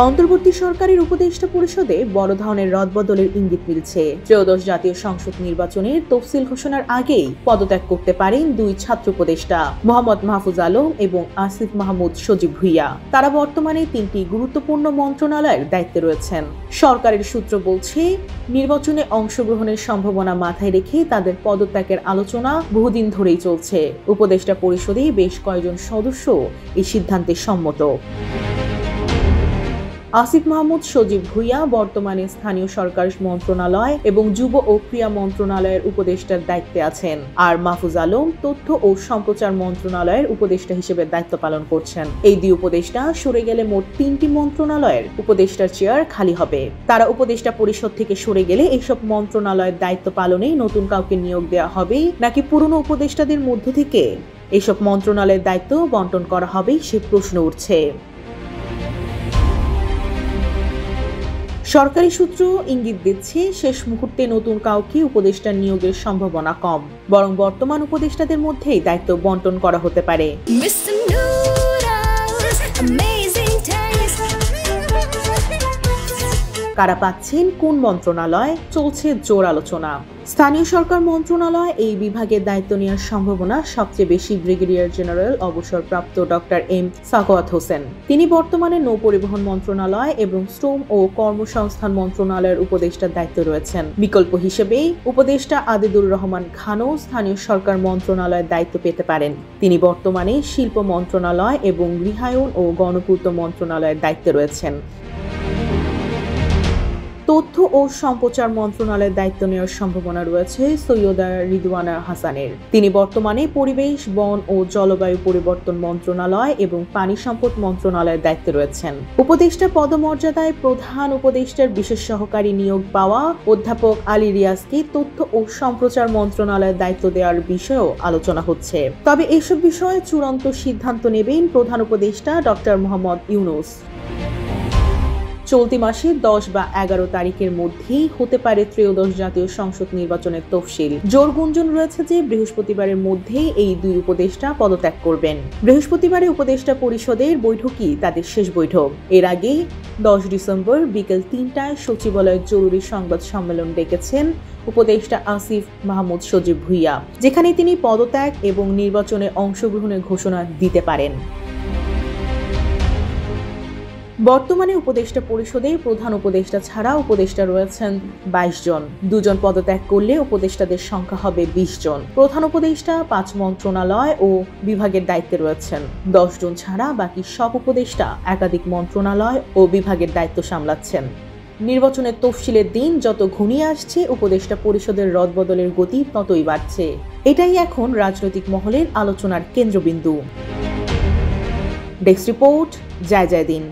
অন্তর্বর্তী সরকারের উপদেষ্টা পরিষদে বড় ধরনের রদবদলের ইঙ্গিত মিলছে। ত্রয়োদশ জাতীয় সংসদ নির্বাচনের তফসিল ঘোষণার আগেই পদত্যাগ করতে পারেন দুই ছাত্র উপদেষ্টা মোহাম্মদ মাহফুজ আলম এবং আসিফ মাহমুদ সজীব ভুইয়া। তারা বর্তমানে তিনটি গুরুত্বপূর্ণ মন্ত্রণালয়ের দায়িত্বে রয়েছেন। সরকারের সূত্র বলছে, নির্বাচনে অংশগ্রহণের সম্ভাবনা মাথায় রেখে তাদের পদত্যাগের আলোচনা বহুদিন ধরেই চলছে। উপদেষ্টা পরিষদে বেশ কয়েকজন সদস্য এই সিদ্ধান্তে সম্মত। আসিফ মাহমুদ সজীব ভুইয়া বর্তমানে স্থানীয় সরকার মন্ত্রণালয় এবং যুব ও ক্রীড়া মন্ত্রণালয়ের উপদেষ্টার দায়িত্বে আছেন, আর মাহফুজ আলম তথ্য ও সম্প্রচার মন্ত্রণালয়ের উপদেষ্টা হিসেবে দায়িত্ব পালন করছেন। এই দুই উপদেষ্টা সরে গেলে মোট তিনটি মন্ত্রণালয়ের উপদেষ্টার চেয়ার খালি হবে। তারা উপদেষ্টা পরিষদ থেকে সরে গেলে এইসব মন্ত্রণালয়ের দায়িত্ব পালনে নতুন কাউকে নিয়োগ দেওয়া হবে নাকি পুরনো উপদেষ্টাদের মধ্য থেকে এইসব মন্ত্রণালয়ের দায়িত্ব বন্টন করা হবে সে প্রশ্ন উঠছে। সরকারি সূত্র ইঙ্গিত দিচ্ছে, শেষ মুহূর্তে নতুন কাউকে উপদেষ্টা নিয়োগের সম্ভাবনা কম, বরং বর্তমান উপদেষ্টাদের মধ্যেই দায়িত্ব বন্টন করা হতে পারে। কারা পাচ্ছেন কোন মন্ত্রণালয়, চলছে জোর আলোচনা। স্থানীয় সরকার মন্ত্রণালয় এই বিভাগের দায়িত্ব নেওয়ার সম্ভাবনা সবচেয়ে বেশি ব্রিগেডিয়ার জেনারেল অবসরপ্রাপ্ত ডক্টর এম সাখাওয়াত হোসেন। তিনি বর্তমানে নৌ পরিবহন মন্ত্রণালয় এবং শ্রম ও কর্মসংস্থান মন্ত্রণালয়ের উপদেষ্টার দায়িত্ব রয়েছেন। বিকল্প হিসেবে উপদেষ্টা আদিদুর রহমান খানও স্থানীয় সরকার মন্ত্রণালয়ের দায়িত্ব পেতে পারেন। তিনি বর্তমানে শিল্প মন্ত্রণালয় এবং গৃহায়ন ও গণপূর্ত মন্ত্রণালয়ের দায়িত্বে রয়েছেন। তথ্য ও সম্প্রচার মন্ত্রণালয়ের দায়িত্ব নেওয়ার সম্ভাবনা রয়েছে সৈয়দা রিদওয়ানা হাসানের। তিনি বর্তমানে পরিবেশ, বন ও জলবায়ু পরিবর্তন মন্ত্রণালয় এবং পানি সম্পদ মন্ত্রণালয়ের দায়িত্বে রয়েছেন। উপদেষ্টা পদমর্যাদায় প্রধান উপদেষ্টার বিশেষ সহকারী নিয়োগ পাওয়া অধ্যাপক আলী রিয়াজকে তথ্য ও সম্প্রচার মন্ত্রণালয়ের দায়িত্ব দেওয়ার বিষয়েও আলোচনা হচ্ছে। তবে এসব বিষয়ে চূড়ান্ত সিদ্ধান্ত নেবেন প্রধান উপদেষ্টা ডক্টর মোহাম্মদ ইউনূস। চলতি মাসে 10 বা 11 তারিখের মধ্যেই হতে পারে ত্রয়োদশ জাতীয় সংসদ নির্বাচনের তফসিল। জোর গুঞ্জন রয়েছে যে বৃহস্পতিবারের মধ্যেই এই দুই উপদেষ্টা পদত্যাগ করবেন। বৃহস্পতিবারে উপদেষ্টা পরিষদের বৈঠকই তাদের শেষ বৈঠক। এর আগে 10 ডিসেম্বর বিকেল 3টায় সচিবালয়ের জরুরি সংবাদ সম্মেলন ডেকেছেন উপদেষ্টা আসিফ মাহমুদ সজীব ভুইয়া, যেখানে তিনি পদত্যাগ এবং নির্বাচনে অংশগ্রহণের ঘোষণা দিতে পারেন। বর্তমানে উপদেষ্টা পরিষদে প্রধান উপদেষ্টা ছাড়া উপদেষ্টা রয়েছেন 22 জন। 2 জন পদত্যাগ করলে উপদেষ্টাদের সংখ্যা হবে 20 জন। প্রধান উপদেষ্টা 5 মন্ত্রণালয় ও বিভাগের দায়িত্বে রয়েছেন। 10 জন ছাড়া বাকি সব উপদেষ্টা একাধিক মন্ত্রণালয় ও বিভাগের দায়িত্ব সামলাচ্ছেন। নির্বাচনের তফসিলের দিন যত ঘনিয়ে আসছে, উপদেষ্টা পরিষদের রদবদলের গতি ততই বাড়ছে। এটাই এখন রাজনৈতিক মহলের আলোচনার কেন্দ্রবিন্দু। ডেস্ক রিপোর্ট, জয় জয় দিন।